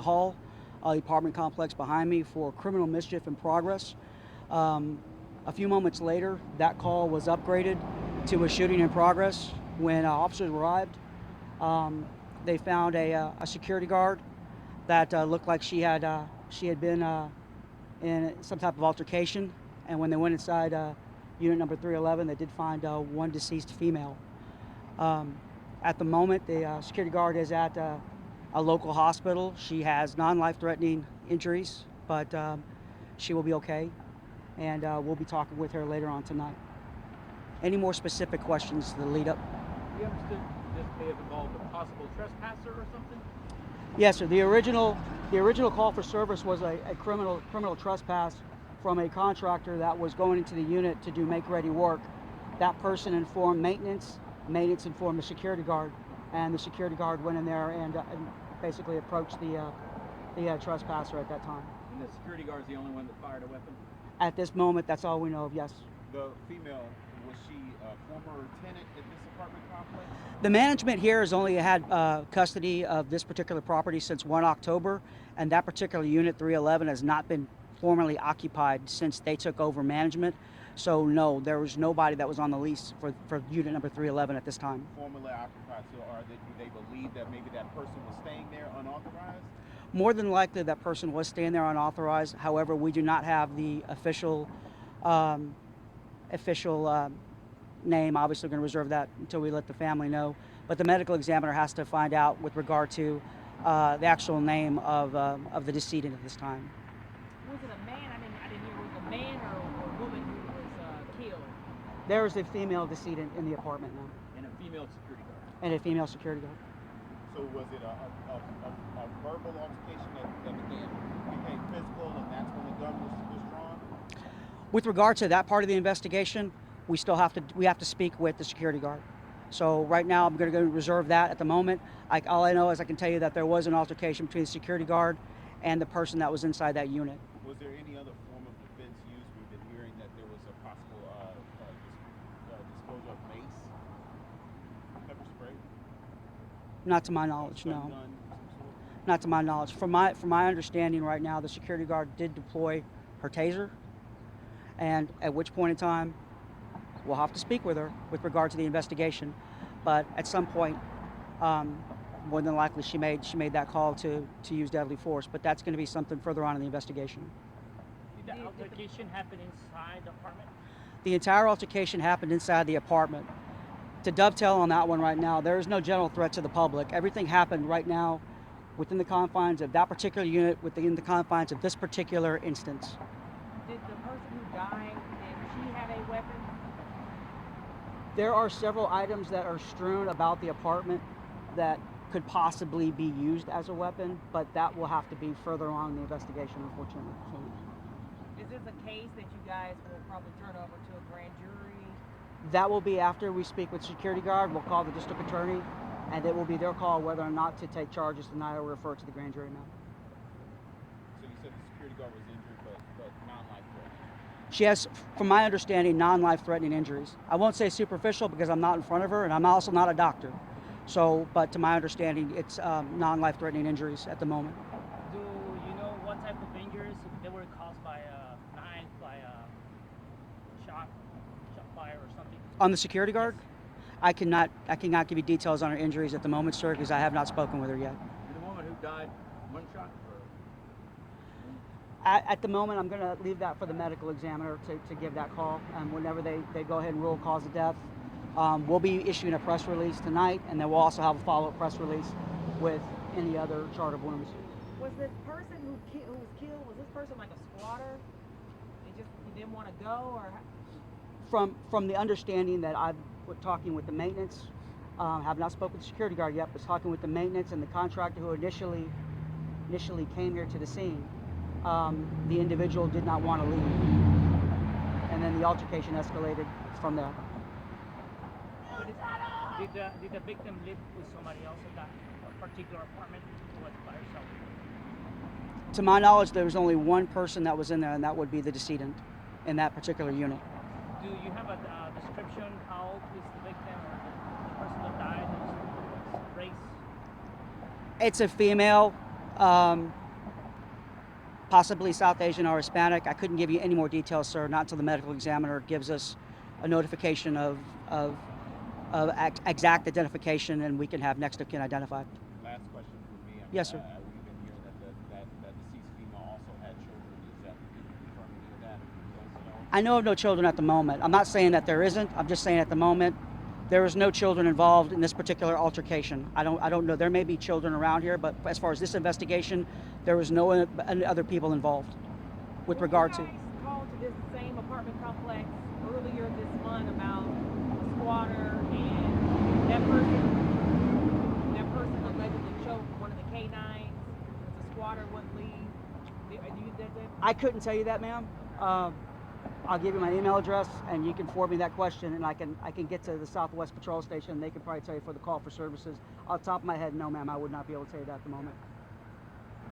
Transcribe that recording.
Hall, the apartment complex behind me, for criminal mischief in progress. Um, a few moments later, that call was upgraded to a shooting in progress. When officers arrived, um, they found a security guard that looked like she had been in some type of altercation. And when they went inside unit number 311, they did find one deceased female. Um, at the moment, the security guard is at a local hospital. She has non-life-threatening injuries, but she will be okay, and we'll be talking with her later on tonight. Any more specific questions to the lead up? We understood this may have involved a possible trespasser or something? Yes, sir. The original call for service was a criminal trespass from a contractor that was going into the unit to do make-ready work. That person informed maintenance. Maintenance informed the security guard, and the security guard went in there and basically approached the trespasser at that time. And the security guard is the only one that fired a weapon? At this moment, that's all we know of. Yes. The female, was she a former tenant at this apartment complex? The management here has only had custody of this particular property since 1 October, and that particular unit 311 has not been formally occupied since they took over management. So no, there was nobody that was on the lease for unit number 311 at this time. Formerly occupied, so do they believe that maybe that person was staying there unauthorized? More than likely, that person was staying there unauthorized. However, we do not have the official name. Obviously, we're going to reserve that until we let the family know. But the medical examiner has to find out with regard to the actual name of the decedent at this time. Was it a man? I didn't hear. Was it a man or a woman who was killed? There is a female decedent in the apartment now, And a female security guard? and a female security guard. So was it a verbal altercation that became physical, and that's when the gun was drawn? With regard to that part of the investigation, we have to speak with the security guard. So right now, I'm going to reserve that at the moment. All I know is I can tell you that there was an altercation between the security guard and the person that was inside that unit. Was there any other form of defense used? We've been hearing that there was a possible disclosure of mace, pepper spray, Not to my knowledge, stun no. gun of some sort. Not to my knowledge. From my understanding right now, the security guard did deploy her taser, and at which point in time, we'll have to speak with her with regard to the investigation. But at some point, more than likely, she made that call to use deadly force. But that's going to be something further on in the investigation. Did the altercation happen inside the apartment? The entire altercation happened inside the apartment. To dovetail on that one right now, there is no general threat to the public. Everything happened right now within the confines of that particular unit, within the confines of this particular instance. Did the person who died, did she have a weapon? There are several items that are strewn about the apartment that could possibly be used as a weapon, but that will have to be further on in the investigation, unfortunately. Is this a case that you guys will probably turn over to a grand jury? That will be after we speak with security guard. We'll call the district attorney, and it will be their call whether or not to take charges tonight or refer to the grand jury now. So you said the security guard was injured, but non-life-threatening. She has, from my understanding, non-life-threatening injuries. I won't say superficial because I'm not in front of her, and I'm also not a doctor. So, but to my understanding, it's non-life-threatening injuries at the moment. Do you know what type of injuries, if they were caused by a knife, by a shot fire or something? On the security guard, I cannot give you details on her injuries at the moment, sir, because I have not spoken with her yet. Did the woman who died one shot? Or At the moment, I'm going to leave that for the medical examiner to give that call. And whenever they go ahead and rule cause of death, we'll be issuing a press release tonight, and then we'll also have a follow-up press release with any other chart of wounds. Was this person who was killed, was this person like a squatter? He didn't want to go, or? From the understanding that I've talking with the maintenance, have not spoken with the security guard yet, but talking with the maintenance and the contractor who initially came here to the scene, the individual did not want to leave, and then the altercation escalated from there. Did the victim live with somebody else in that particular apartment, or was it by herself? To my knowledge, there was only one person that was in there, and that would be the decedent in that particular unit. Do you have a description? How old is the victim or the person that died? His race? It's a female. Possibly South Asian or Hispanic. I couldn't give you any more details, sir, not until the medical examiner gives us a notification of exact identification, and we can have next of kin identified. Last question for me. Yes, sir. We've been hearing that the deceased female also had children. Is that, can you confirm any of that? Yes or no? I know of no children at the moment. I'm not saying that there isn't. I'm just saying at the moment there is no children involved in this particular altercation. I don't know. There may be children around here, but as far as this investigation, there was no other people involved with regard to. You guys called to this same apartment complex earlier this month about a squatter and that person allegedly choked one of the K9s because the squatter wouldn't leave. I couldn't tell you that, ma'am. I'll give you my email address, and you can forward me that question, and I can get to the Southwest Patrol Station. And they can probably tell you for the call for services. Off the top of my head, no, ma'am, I would not be able to tell you that at the moment.